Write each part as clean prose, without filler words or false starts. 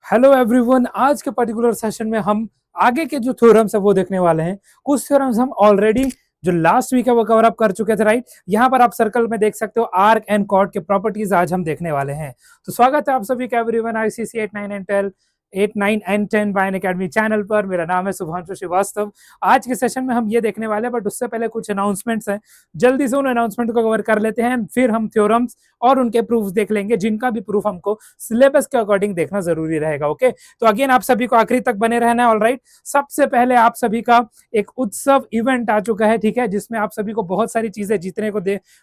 Hello everyone, आज के particular session में हम आगे के जो थ्योरम्स है वो देखने वाले हैं। कुछ थ्योरम्स हम ऑलरेडी जो लास्ट वीक है वो कवर अप कर चुके थे, राइट। यहाँ पर आप सर्कल में देख सकते हो आर्क एंड कॉर्ड के प्रॉपर्टीज आज हम देखने वाले हैं। तो स्वागत है आप सभी का everyone ICC 8 9 by academy channel पर। मेरा नाम है शुभांशु श्रीवास्तव। आज के सेशन में हम ये देखने वाले हैं, बट उससे पहले कुछ अनाउंसमेंट्स हैं। जल्दी से उन अनाउंसमेंट को कवर कर लेते हैं, फिर हम थ्योरम्स और उनके प्रूफ्स देख लेंगे, जिनका भी प्रूफ हमको सिलेबस के अकॉर्डिंग देखना जरूरी रहेगा। ओके, तो अगेन आप सभी को आखिरी तक बने रहना है। ऑलराइट, सबसे पहले आप सभी का एक उत्सव इवेंट आ चुका है, ठीक है, जिसमें आप सभी को बहुत सारी चीजें जीतने को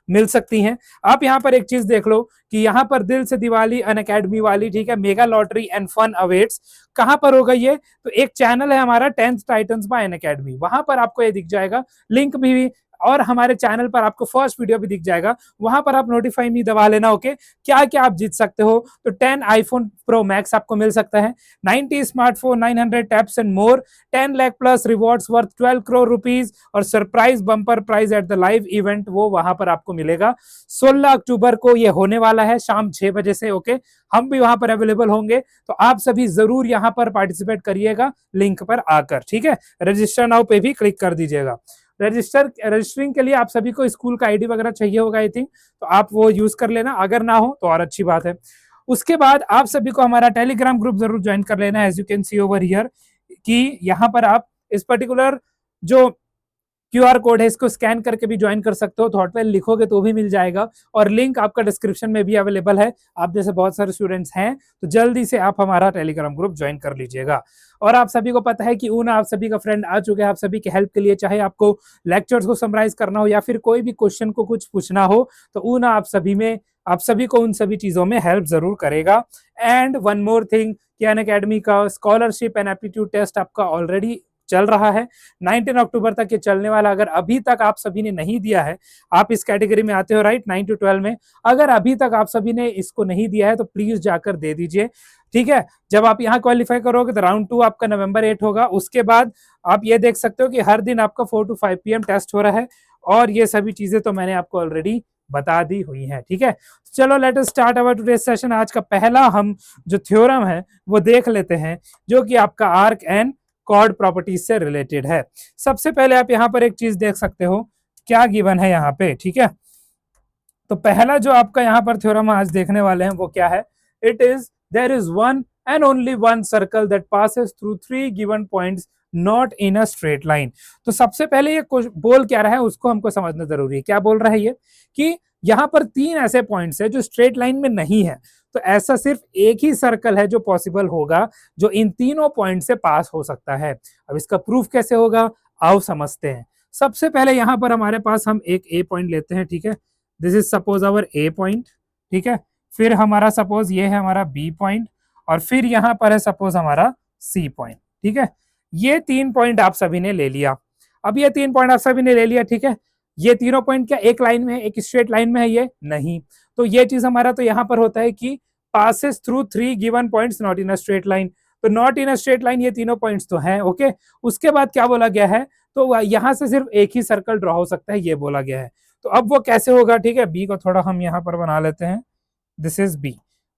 मिल सकती हैं। आप यहाँ पर एक चीज देख लो कि यहाँ पर दिल से दिवाली अनअकैडमी वाली, ठीक है, mega lottery and fun awaits. कहां पर होगा ये? तो एक चैनल है हमारा 10th टाइटंस बाय अनअकैडमी, वहां पर आपको ये दिख जाएगा लिंक भी, और हमारे चैनल पर आपको फर्स्ट वीडियो भी दिख जाएगा। वहां पर आप नोटिफाई मी दबा लेना। ओके, क्या क्या आप जीत सकते हो? तो 10 आईफोन प्रो मैक्स आपको मिल सकता है, 90 smartphone, 900 taps and more, 10 lakh plus rewards worth 12 crore rupees, और surprise bumper prize at the live event, वो वहां पर आपको मिलेगा। 16 अक्टूबर को ये होने वाला है शाम 6 बजे से। ओके, हम भी वहां पर अवेलेबल होंगे, तो आप सभी जरूर यहाँ पर पार्टिसिपेट करिएगा लिंक पर आकर, ठीक है। रजिस्टर नाउ पे भी क्लिक कर दीजिएगा। रजिस्टरिंग के लिए आप सभी को स्कूल का आईडी वगैरह चाहिए होगा आई थिंक, तो आप वो यूज कर लेना, अगर ना हो तो और अच्छी बात है। उसके बाद आप सभी को हमारा टेलीग्राम ग्रुप जरूर ज्वाइन कर लेना है। As you can see over here कि यहाँ पर आप इस पर्टिकुलर जो क्यूआर कोड है इसको स्कैन करके भी ज्वाइन कर सकते हो, थॉटवेल लिखोगे तो भी मिल जाएगा, और लिंक आपका डिस्क्रिप्शन में भी अवेलेबल है। आप जैसे बहुत सारे स्टूडेंट्स हैं तो जल्दी से आप हमारा टेलीग्राम ग्रुप ज्वाइन कर लीजिएगा। और आप सभी को पता है कि ऊना आप सभी का फ्रेंड आ चुके हैं आप सभी की हेल्प के लिए, चाहे आपको लेक्चर्स को समराइज करना हो या फिर कोई भी क्वेश्चन को कुछ पूछना हो, तो ऊना आप सभी को उन सभी चीजों में हेल्प जरूर करेगा। एंड वन मोर थिंग कि अनअकैडमी का स्कॉलरशिप एंड एप्टीट्यूड टेस्ट आपका ऑलरेडी चल रहा है, 19 अक्टूबर तक ये चलने वाला। अगर अभी तक आप सभी ने नहीं दिया है, आप इस कैटेगरी में आते हो, राइट, 9 to 12 में, अगर अभी तक आप सभी ने इसको नहीं दिया है तो प्लीज जाकर दे दीजिए, ठीक है। जब आप यहाँ क्वालिफाई करोगे तो राउंड 2 आपका नवंबर 8 होगा। उसके बाद आप ये देख सकते हो कि हर दिन आपका 4 to 5 PM टेस्ट हो रहा है, और ये सभी चीजें तो मैंने आपको ऑलरेडी बता दी हुई है, ठीक है। चलो let us start our today session. आज का पहला हम जो थ्योरम है वो देख लेते हैं, जो कि आपका आर्क एंड कॉर्ड प्रॉपर्टीज से रिलेटेड है। सबसे पहले आप यहाँ पर एक चीज देख सकते हो, क्या गिवन है यहाँ पे, ठीक है। तो पहला जो आपका यहाँ पर थ्योरम आज देखने वाले हैं वो क्या है? It is there is one and only one circle that passes through 3 given points not in a straight line. तो सबसे पहले ये बोल क्या रहा है उसको हमको समझना जरूरी है। क्या बोल रहा है ये? कि यहाँ पर 3 ऐसे पॉइंट्स है जो स्ट्रेट लाइन में नहीं है, तो ऐसा सिर्फ एक ही सर्कल है जो पॉसिबल होगा जो इन तीनों पॉइंट से पास हो सकता है। अब इसका प्रूफ कैसे होगा, आओ समझते हैं। सबसे पहले यहाँ पर हमारे पास हम एक ए पॉइंट लेते हैं, ठीक है। This is suppose our A point, ठीक है। फिर हमारा सपोज ये है हमारा बी पॉइंट, और फिर यहाँ पर है सपोज हमारा सी पॉइंट, ठीक है। ये 3 पॉइंट आप सभी ने ले लिया। अब ये 3 पॉइंट आप सभी ने ले लिया, ठीक है। ये तीनों पॉइंट क्या एक लाइन में है, एक स्ट्रेट लाइन में है? ये नहीं। तो ये चीज हमारा तो यहाँ पर होता है कि passes through 3 given points not in a straight line। तो not in a straight line ये तीनों पॉइंट्स तो हैं, ओके। उसके बाद क्या बोला गया है? तो यहां से सिर्फ एक ही सर्कल ड्रॉ हो सकता है, ये बोला गया है। तो अब वो कैसे होगा, ठीक है। बी को थोड़ा हम यहाँ पर बना लेते हैं, दिस इज बी।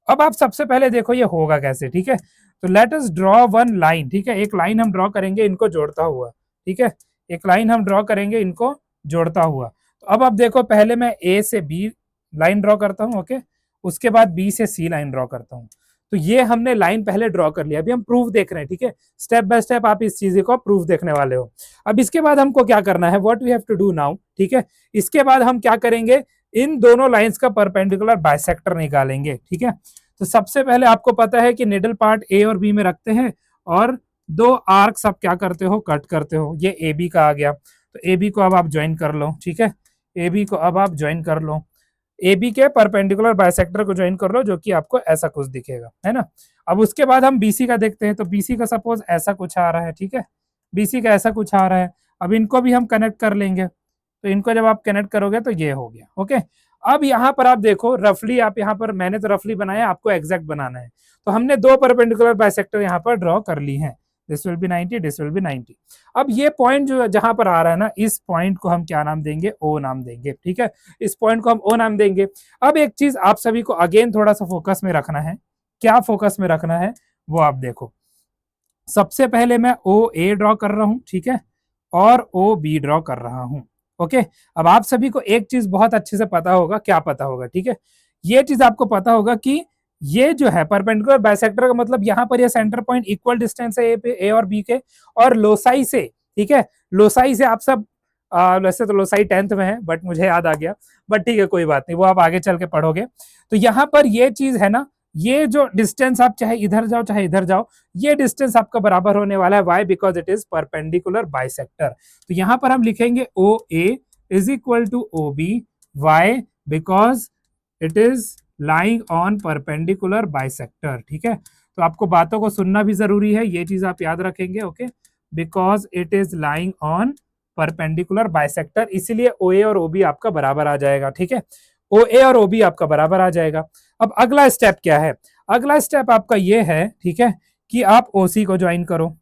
अब आप सबसे पहले देखो ये होगा कैसे, ठीक है। तो let us draw one line, ठीक है। एक लाइन हम ड्रॉ करेंगे इनको जोड़ता हुआ, ठीक है। एक लाइन हम ड्रॉ करेंगे इनको जोड़ता हुआ। तो अब आप देखो, पहले मैं ए से बी लाइन ड्रॉ करता हूँ, ओके। उसके बाद बी से सी लाइन ड्रॉ करता हूँ। तो ये हमने लाइन पहले ड्रॉ कर लिया, अभी हम प्रूफ देख रहे हैं, ठीक है। स्टेप बाय स्टेप आप इस चीज को प्रूफ देखने वाले हो। अब इसके बाद हमको क्या करना है, what we have to do now, ठीक है। इसके बाद हम क्या करेंगे, इन दोनों लाइंस का परपेंडिकुलर बाइसेक्टर निकालेंगे, ठीक है। तो सबसे पहले आपको पता है कि निडल पार्ट ए और बी में रखते हैं, और 2 आर्क्स आप क्या करते हो, कट करते हो। ये ए बी का आ गया, तो ए बी को अब आप ज्वाइन कर लो, ठीक है। ए बी को अब आप ज्वाइन कर लो, ए बी के परपेंडिकुलर बाइसेक्टर को ज्वाइन कर लो, जो कि आपको ऐसा कुछ दिखेगा, है ना। अब उसके बाद हम बीसी का देखते हैं। तो बीसी का सपोज ऐसा कुछ आ रहा है, ठीक है। बीसी का ऐसा कुछ आ रहा है। अब इनको भी हम कनेक्ट कर लेंगे, तो इनको जब आप कनेक्ट करोगे तो ये हो गया, ओके। अब यहाँ पर आप देखो रफली, आप यहाँ पर, मैंने तो रफली बनाया, आपको एग्जैक्ट बनाना है। तो हमने 2 परपेंडिकुलर बाइसेक्टर यहाँ पर ड्रॉ कर ली हैं, this will be 90, this will be 90। अब ये पॉइंट जो जहां पर आ रहा है ना, इस पॉइंट को हम क्या नाम देंगे, ओ नाम देंगे, ठीक है। इस पॉइंट को हम ओ नाम देंगे। अब एक चीज आप सभी को अगेन थोड़ा सा फोकस में रखना है। क्या फोकस में रखना है? वो आप देखो। सबसे पहले मैं ओ ए ड्रॉ कर रहा हूं, ठीक है, और ओ बी ड्रॉ कर रहा हूं। ओके, अब आप सभी को एक चीज बहुत अच्छे से पता होगा, क्या पता होगा, ठीक है, ये चीज आपको पता होगा कि ये जो है परपेंडिकुलर बाइसेक्टर का मतलब यहाँ पर ये सेंटर पॉइंट इक्वल डिस्टेंस है ए पे, ए और बी के, और लोसाई से, ठीक है, लोसाई से आप सब वैसे तो लोसाई 10th में है बट मुझे याद आ गया, बट ठीक है कोई बात नहीं, वो आप आगे चल के पढ़ोगे। तो यहाँ पर ये चीज है ना, ये जो डिस्टेंस आप चाहे इधर जाओ चाहे इधर जाओ, ये डिस्टेंस आपका बराबर होने वाला है, why because it is perpendicular bisector. तो यहाँ पर हम लिखेंगे O A is equal to O B, why because it is lying on perpendicular bisector, ठीक है। तो आपको बातों को सुनना भी जरूरी है, ये चीज आप याद रखेंगे, okay, because it is lying on perpendicular bisector, इसीलिए ओ ए और ओ बी आपका बराबर आ जाएगा, ठीक है, ओ ए और ओ बी आपका बराबर आ जाएगा। अब अगला स्टेप क्या है, अगला स्टेप आपका ये है, ठीक है, कि आप ओ सी को ज्वाइन करो।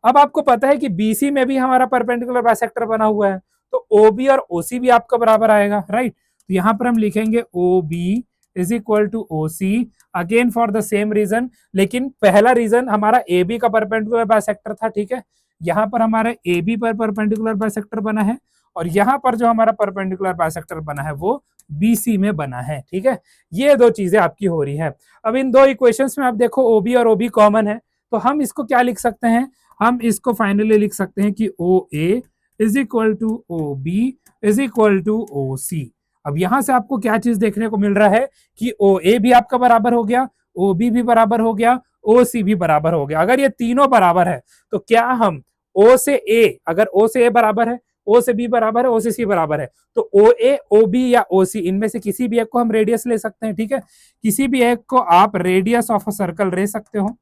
अब आपको पता है कि बी सी में भी हमारा परपेंडिकुलर बाइसेक्टर बना हुआ है, तो ओ बी और ओ सी भी आपका बराबर आएगा, राइट। तो यहां पर हम लिखेंगे O B is equal to O C, again for the same reason, लेकिन पहला रीजन हमारा ए बी का परपेंडिकुलर बाइसेक्टर था, ठीक है, यहाँ पर हमारा ए बी पर परपेंडिकुलर बाइसेक्टर बना है, और यहाँ पर जो हमारा परपेंडिकुलर बाइसेक्टर बना है वो बी सी में बना है, ठीक है। ये दो चीजें आपकी हो रही है। अब इन दो इक्वेशंस में आप देखो ओ बी और ओ बी कॉमन है, तो हम इसको क्या लिख सकते हैं, हम इसको फाइनली लिख सकते हैं कि O A is equal to O B is equal to O C. अब यहां से आपको क्या चीज देखने को मिल रहा है कि ओ ए भी आपका बराबर हो गया, ओ बी भी बराबर हो गया, ओ सी भी बराबर हो गया। अगर ये तीनों बराबर है तो क्या हम ओ से ए, अगर ओ से ए बराबर है, ओ से बी बराबर है, ओ से सी बराबर है, तो ओ ए, ओ बी या ओ सी, इनमें से किसी भी एक को हम रेडियस ले सकते हैं, ठीक है, किसी भी एक को आप रेडियस ऑफ अ सर्कल ले सकते हो,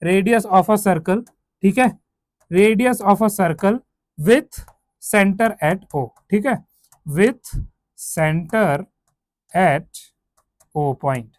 रेडियस ऑफ अ सर्कल, ठीक है, radius of a circle with centre at O, ठीक है, with centre at O point,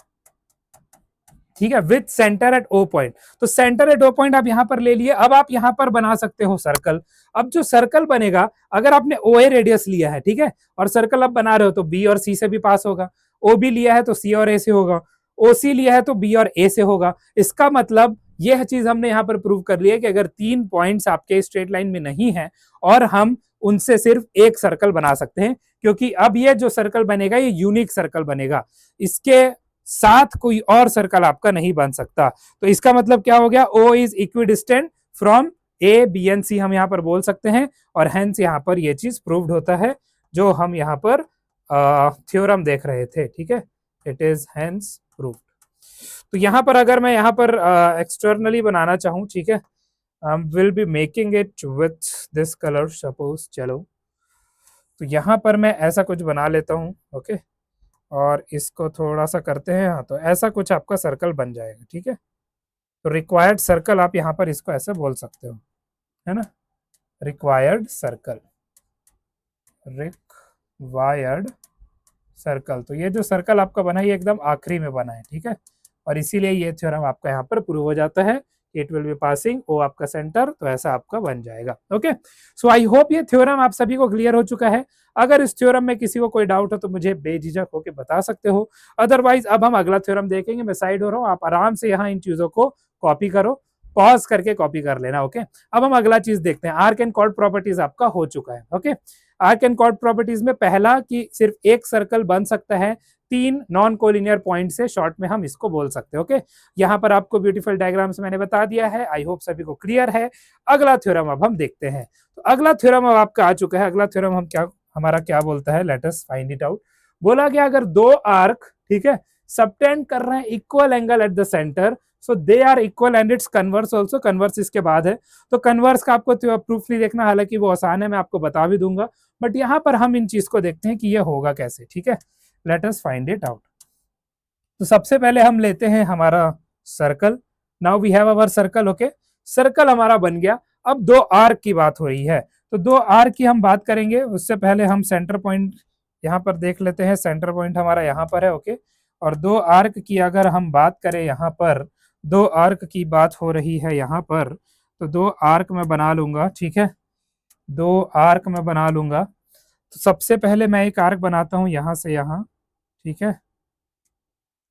ठीक है, with centre at O point. तो सेंटर एट ओ पॉइंट आप यहां पर ले लिए, अब आप यहां पर बना सकते हो सर्कल। अब जो सर्कल बनेगा, अगर आपने ओ ए रेडियस लिया है, ठीक है, और सर्कल अब बना रहे हो, तो बी और सी से भी पास होगा, ओ बी लिया है तो सी और ए से होगा, ओ सी लिया है तो बी और ए से होगा। इसका मतलब यह चीज हमने यहां पर प्रूव कर ली है कि अगर 3 पॉइंट्स आपके स्ट्रेट लाइन में नहीं है और हम उनसे सिर्फ एक सर्कल बना सकते हैं, क्योंकि अब ये जो सर्कल बनेगा ये यूनिक सर्कल बनेगा, इसके साथ कोई और सर्कल आपका नहीं बन सकता। तो इसका मतलब क्या हो गया, O is equidistant from A B and C, हम यहां पर बोल सकते हैं, और हेंस यहां पर ये चीज प्रूव्ड होता है जो हम यहां पर थ्योरम देख रहे थे, ठीक है, इट इज हेंस प्रूव्ड। तो यहां पर अगर मैं यहां पर एक्सटर्नली बनाना चाहूं, ठीक है, will be making it with this colour suppose, चलो तो यहां पर मैं ऐसा कुछ बना लेता हूं, ओके, और इसको थोड़ा सा करते हैं, हाँ, तो ऐसा कुछ आपका सर्कल बन जाएगा, ठीक है। तो रिक्वायर्ड सर्कल आप यहाँ पर इसको ऐसे बोल सकते हो, है ना, रिक्वायर्ड सर्कल, रिक्वायर्ड सर्कल। तो ये जो सर्कल आपका बना है ये एकदम आखिरी में बना है, ठीक है, और इसीलिए ये थ्योरम आपका यहाँ पर प्रूव हो जाता है, इट विल बी पासिंग ओ आपका सेंटर, तो ऐसा आपका बन जाएगा, ओके। सो आई होप ये थ्योरम आप सभी को क्लियर हो चुका है। अगर इस थ्योरम में किसी को कोई डाउट हो तो मुझे बेझिझक होकर बता सकते हो, अदरवाइज अब हम अगला थ्योरम देखेंगे। मैं साइड हो रहा हूँ, आप आराम से यहाँ इन चीजों को कॉपी करो, पॉज करके कॉपी कर लेना, ओके। अब हम अगला चीज देखते हैं, आर्क एंड कॉर्ड प्रॉपर्टीज आपका हो चुका है, okay. Arc and chord properties में पहला कि सिर्फ एक सर्कल बन सकता है 3 नॉन कोलिनियर पॉइंट से, शॉर्ट में हम इसको बोल सकते हैं, ओके। यहाँ पर आपको ब्यूटीफुल डायग्राम्स मैंने बता दिया है, आई होप सभी को क्लियर है। अगला थ्योरम अब हम देखते हैं। तो अगला थ्योरम अब आपका आ चुका है। अगला थ्योरम हम क्या, हमारा क्या बोलता है, let us find it out. बोला गया अगर दो आर्क, ठीक है, सबटेंड कर रहे हैं equal angle at the centre, so they are equal and its converse also, converse इसके बाद है, तो कन्वर्स का आपको प्रूफ नहीं देखना, हालांकि वो आसान है, मैं आपको बता भी दूंगा, बट यहां पर हम इन चीज को देखते हैं कि ये होगा कैसे, ठीक है, let us find it out. तो सबसे पहले हम लेते हैं हमारा circle, now we have our circle, okay, circle हमारा बन गया। अब दो आर्क की बात हो रही है, तो दो आर्क की हम बात करेंगे, उससे पहले हम सेंटर पॉइंट यहाँ पर देख लेते हैं, सेंटर पॉइंट हमारा यहाँ पर है, ओके। और दो आर्क की अगर हम बात करें, यहाँ पर दो आर्क की बात हो रही है यहाँ पर, तो दो आर्क मैं बना लूंगा, ठीक है, दो आर्क मैं बना लूंगा। तो सबसे पहले मैं एक आर्क बनाता हूं यहां से यहां, ठीक है,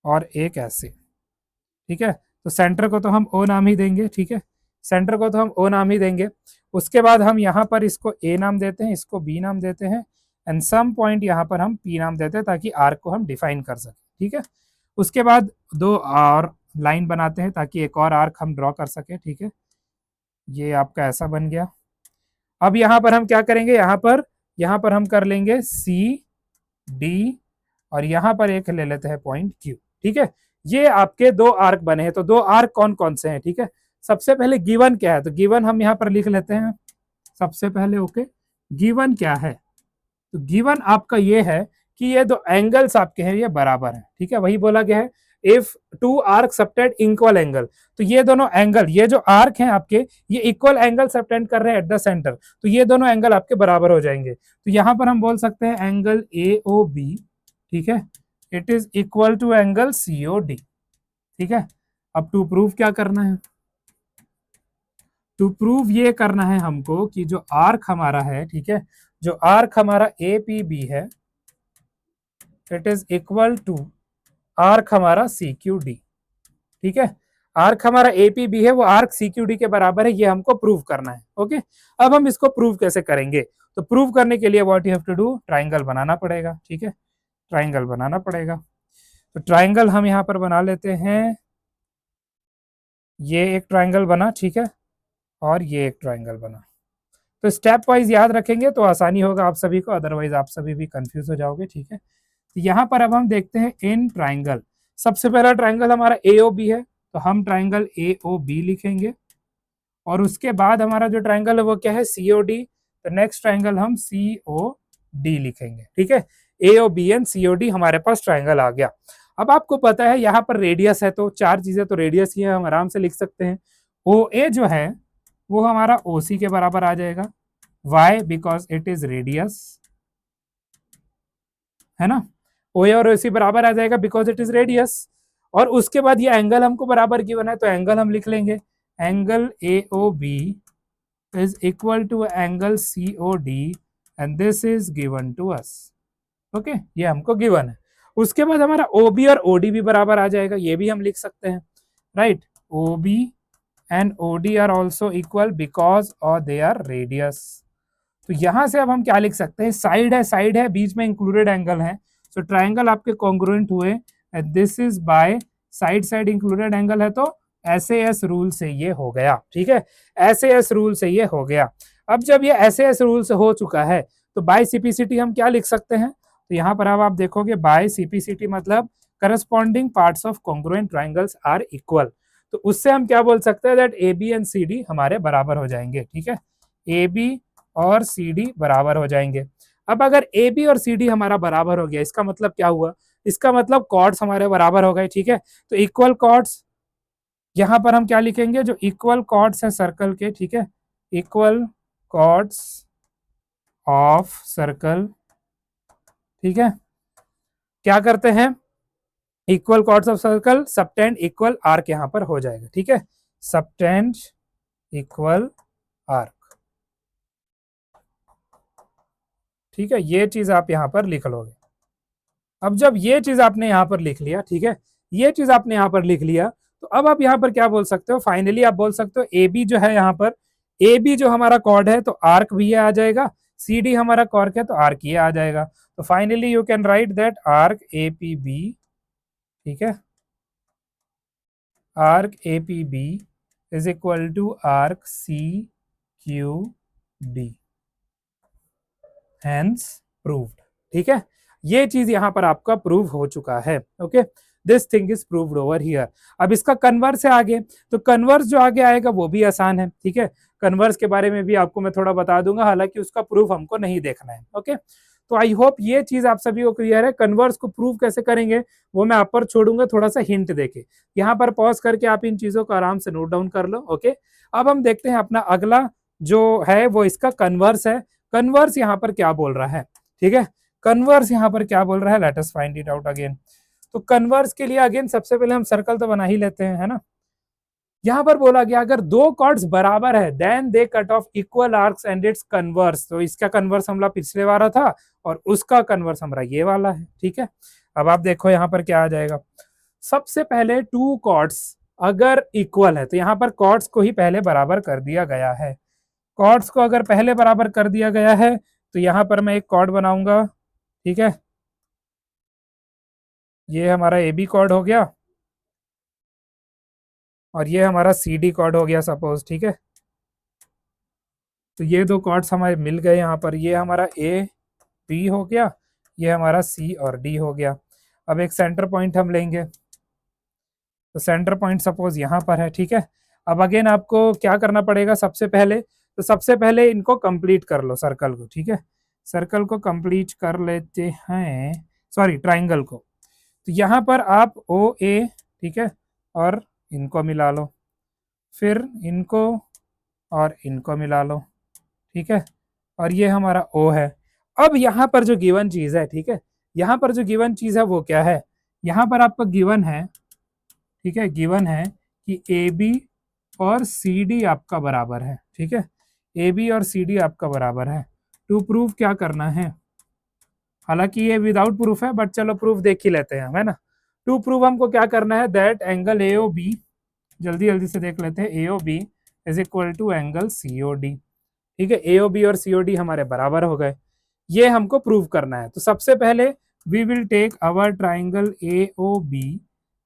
और एक ऐसे, ठीक है, तो सेंटर को तो हम ओ नाम ही देंगे, ठीक है, सेंटर को तो हम ओ नाम ही देंगे। उसके बाद हम यहाँ पर इसको ए नाम देते हैं, इसको बी नाम देते हैं, एंड सम पॉइंट यहाँ पर हम पी नाम देते हैं ताकि आर्क को हम डिफाइन कर सकें, ठीक है। उसके बाद दो और लाइन बनाते हैं ताकि एक और आर्क हम ड्रॉ कर सके, ठीक है। ये आपका ऐसा बन गया। अब यहाँ पर हम क्या करेंगे, यहाँ पर हम कर लेंगे सी डी और यहाँ पर एक ले लेते हैं पॉइंट क्यू, ठीक है। ये आपके दो आर्क बने हैं। तो दो आर्क कौन कौन से हैं, ठीक है। सबसे पहले गिवन क्या है, तो गिवन हम यहाँ पर लिख लेते हैं सबसे पहले। ओके, गिवन क्या है, तो गिवन आपका ये है कि ये दो एंगल्स आपके हैं ये बराबर है, ठीक है। वही बोला गया है if two arc subtend equal angle, तो ये दोनों एंगल, ये जो आर्क हैं आपके, ये इक्वल एंगल सबटेंड कर रहे हैं एट द सेंटर, तो ये दोनों एंगल आपके बराबर हो जाएंगे। तो यहाँ पर हम बोल सकते हैं एंगल ए ओ बी, ठीक है, it is equal to angle C O D, ठीक है। अब टू प्रूव क्या करना है, टू प्रूव ये करना है हमको कि जो आर्क हमारा है, ठीक है, जो आर्क हमारा ए पी बी है, it is equal to arc हमारा सी क्यू डी, ठीक है। आर्क हमारा ए पी बी है, वो आर्क सी क्यू डी के बराबर है, ये हमको प्रूव करना है। ओके, अब हम इसको प्रूव कैसे करेंगे, तो प्रूव करने के लिए what you have to do, triangle बनाना पड़ेगा, ठीक है, ट्राइंगल बनाना पड़ेगा। तो ट्राइंगल हम यहाँ पर बना लेते हैं, ये एक ट्राइंगल बना, ठीक है, और ये एक ट्राइंगल बना। तो स्टेप वाइज याद रखेंगे तो आसानी होगा आप सभी को, अदरवाइज आप सभी भी कंफ्यूज हो जाओगे, ठीक है। तो यहाँ पर अब हम देखते हैं इन ट्राइंगल, सबसे पहला ट्राइंगल हमारा ए ओ बी है, तो हम ट्राइंगल ए ओ बी लिखेंगे, और उसके बाद हमारा जो ट्राइंगल है वो क्या है, सी ओ डी, तो नेक्स्ट ट्राइंगल हम सी ओ डी लिखेंगे, ठीक है। A O B and C O D हमारे पास ट्राइंगल आ गया। अब आपको पता है यहाँ पर रेडियस है, तो चार चीजें तो रेडियस ही है, हम आराम से लिख सकते हैं। ओ ए जो है वो हमारा ओ सी के बराबर आ जाएगा, Y because it is radius, है ना, ओ ए और ओ सी बराबर आ जाएगा बिकॉज इट इज रेडियस। और उसके बाद ये एंगल हमको बराबर गिवन है, तो एंगल हम लिख लेंगे, angle A O B is equal to angle C O D and this is given to us. Okay, ये हमको गिवन है। उसके बाद हमारा ओ बी और ओ डी भी बराबर आ जाएगा, ये भी हम लिख सकते हैं, right. O B and O D are also equal because और दे आर रेडियस। तो यहां से अब हम क्या लिख सकते हैं, साइड है, बीच में इंक्लूडेड एंगल है, सो ट्राइंगल आपके कॉन्ग्रुएंट हुए, this is by side included angle है, तो SAS रूल से ये हो गया, ठीक है, SAS रूल से ये हो गया। अब जब ये SAS रूल से हो चुका है तो बाय सीपीसीटी हम क्या लिख सकते हैं, तो यहाँ पर अब आप देखोगे बाय सीपीसीटी मतलब corresponding parts of congruent triangles are equal, तो उससे हम क्या बोल सकते हैं that A B and C D हमारे बराबर हो जाएंगे, ठीक है, ए बी और सी डी बराबर हो जाएंगे। अब अगर ए बी और सी डी हमारा बराबर हो गया, इसका मतलब क्या हुआ, इसका मतलब कॉर्ड्स हमारे बराबर हो गए, ठीक है। तो इक्वल कॉर्ड्स, यहां पर हम क्या लिखेंगे, जो इक्वल कॉर्ड्स है सर्कल के, ठीक है, इक्वल कॉर्ड्स ऑफ सर्कल, ठीक है, क्या करते हैं, equal chords of circle subtend equal arc यहां पर हो जाएगा, ठीक है, सबटेंड इक्वल आर्क, ठीक है, ये चीज आप यहां पर लिख लोगे। अब जब ये चीज आपने यहां पर लिख लिया, ठीक है, ये चीज आपने यहां पर लिख लिया, तो अब आप यहां पर क्या बोल सकते हो, फाइनली आप बोल सकते हो ए बी जो है, यहाँ पर ए बी जो हमारा कॉर्ड है तो आर्क भी ये आ जाएगा, सी डी हमारा कॉर्क है तो आर्क ये आ जाएगा। तो finally you can write that arc A P B, ठीक है, arc A P B is equal to arc C Q D, hence proved, ठीक है, ये चीज यहां पर आपका प्रूव हो चुका है। Okay, this thing is proved over here. अब इसका कन्वर्स है आगे, तो कन्वर्स जो आगे आएगा वो भी आसान है, ठीक है, कन्वर्स के बारे में भी आपको मैं थोड़ा बता दूंगा, हालांकि उसका प्रूफ हमको नहीं देखना है। ओके, तो आई होप ये चीज आप सभी को क्लियर है। कन्वर्स को प्रूव कैसे करेंगे वो मैं आप पर छोड़ूंगा, थोड़ा सा हिंट देके, यहाँ पर पॉज करके आप इन चीजों को आराम से नोट डाउन कर लो। ओके, अब हम देखते हैं अपना अगला जो है वो इसका कन्वर्स है। कन्वर्स यहाँ पर क्या बोल रहा है, ठीक है, कन्वर्स यहाँ पर क्या बोल रहा है, let us find it out again. तो कन्वर्स के लिए अगेन सबसे पहले हम सर्कल तो बना ही लेते हैं, है ना। यहाँ पर बोला गया अगर दो कॉर्ड्स बराबर है then they cut off equal arcs and its converse, तो इसका कन्वर्स हमला पिछले वाला था और उसका कन्वर्स हमारा ये वाला है, ठीक है। अब आप देखो यहाँ पर क्या आ जाएगा, सबसे पहले टू कॉर्ड्स अगर इक्वल है तो यहाँ पर कॉर्ड्स को ही पहले बराबर कर दिया गया है। कॉर्ड्स को अगर पहले बराबर कर दिया गया है तो यहाँ पर मैं एक कॉर्ड बनाऊंगा, ठीक है, ये हमारा ए बी कॉर्ड हो गया और ये हमारा सी डी कॉर्ड हो गया सपोज, ठीक है। तो ये दो कॉर्ड्स हमारे मिल गए यहाँ पर, ये हमारा ए बी हो गया, ये हमारा सी और डी हो गया। अब एक सेंटर पॉइंट हम लेंगे, तो सेंटर पॉइंट सपोज यहाँ पर है, ठीक है। अब अगेन आपको क्या करना पड़ेगा, सबसे पहले तो सबसे पहले इनको कंप्लीट कर लो सर्कल को, ठीक है। सर्कल को कंप्लीट कर लेते हैं, सॉरी ट्राइंगल को। तो यहाँ पर आप ओ ए, ठीक है, और इनको मिला लो, फिर इनको और इनको मिला लो, ठीक है, और ये हमारा ओ है। अब यहाँ पर जो गिवन चीज है, ठीक है, यहाँ पर जो गिवन चीज है वो क्या है, यहाँ पर आपका गिवन है, ठीक है, गिवन है कि ए बी और सी डी आपका बराबर है, ठीक है, ए बी और सी डी आपका बराबर है। टू प्रूफ क्या करना है, हालांकि ये विदाउट प्रूफ है बट चलो प्रूफ देख ही लेते हैं, है ना। टू प्रूफ हमको क्या करना है, that angle A O B, जल्दी जल्दी से देख लेते हैं, A O B is equal to angle C O D, ठीक है। ए ओ बी और सी ओ डी हमारे बराबर हो गए, ये हमको प्रूव करना है। तो सबसे पहले we will take our triangle A O B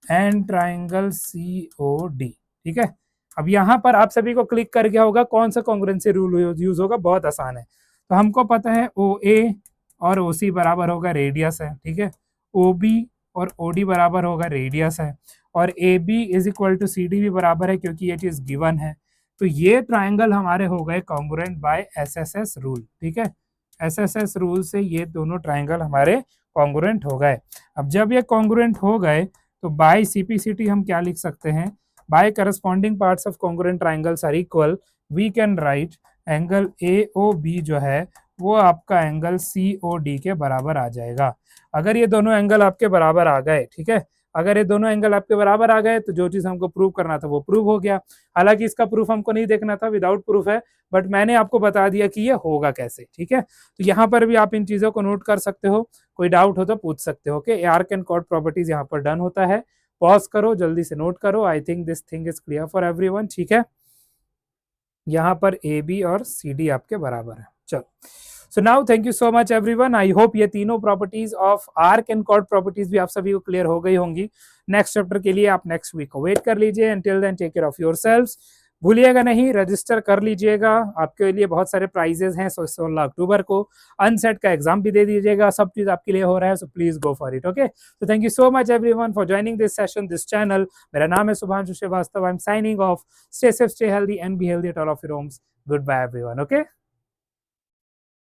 and triangle C O D, ठीक है। अब यहाँ पर आप सभी को क्लिक करके होगा कौन सा कॉन्ग्रुएंसी रूल यूज होगा, बहुत आसान है। तो हमको पता है ओ ए और ओ सी बराबर होगा रेडियस है, ठीक है, ओ बी और ओ डी बराबर होगा रेडियस है, और A B is equal to C D भी बराबर है क्योंकि ये चीज गिवन है। तो ये ट्राइंगल हमारे हो गए congruent by S S S rule, ठीक है। एस एस एस रूल से ये दोनों ट्राइंगल हमारे कॉन्ग्रुएंट हो गए। अब जब ये कॉन्ग्रुएंट हो गए तो बाय सीपीसीटी हम क्या लिख सकते हैं, by corresponding parts of congruent triangles are equal, we can write angle A O B जो है वो आपका एंगल सी ओ डी के बराबर आ जाएगा। अगर ये दोनों एंगल आपके बराबर आ गए, ठीक है, अगर ये दोनों एंगल आपके बराबर आ गए तो जो चीज हमको प्रूव करना था वो प्रूव हो गया। हालांकि इसका प्रूफ हमको नहीं देखना था, विदाउट प्रूफ है, बट मैंने आपको बता दिया कि ये होगा कैसे, ठीक है। तो यहाँ पर भी आप इन चीजों को नोट कर सकते हो, कोई डाउट हो तो पूछ सकते हो। Okay, arc and chord properties यहाँ पर डन होता है। पॉज करो, जल्दी से नोट करो, I think this thing is clear for everyone, ठीक है। यहाँ पर ए बी और सी डी आपके बराबर है। चलो, so now thank you so much everyone, I hope ये तीनों properties of arc and chord properties भी आप सभी को क्लियर हो गई होंगी। नेक्स्ट चैप्टर के लिए आप नेक्स्ट वीक को वेट कर लीजिए। Until then take care of yourselves. भूलिएगा नहीं, रजिस्टर कर लीजिएगा, आपके लिए बहुत सारे प्राइजेस हैं। 16 अक्टूबर को अनसेट का एग्जाम भी दे दीजिएगा, सब चीज आपके लिए हो रहा है, so please go for it. Okay, तो thank you so much everyone for joining this session, this channel. मेरा नाम है Shubhanshu Srivastava, I am signing off. Stay safe, stay healthy and be healthy at all of your homes. Good bye everyone. Okay.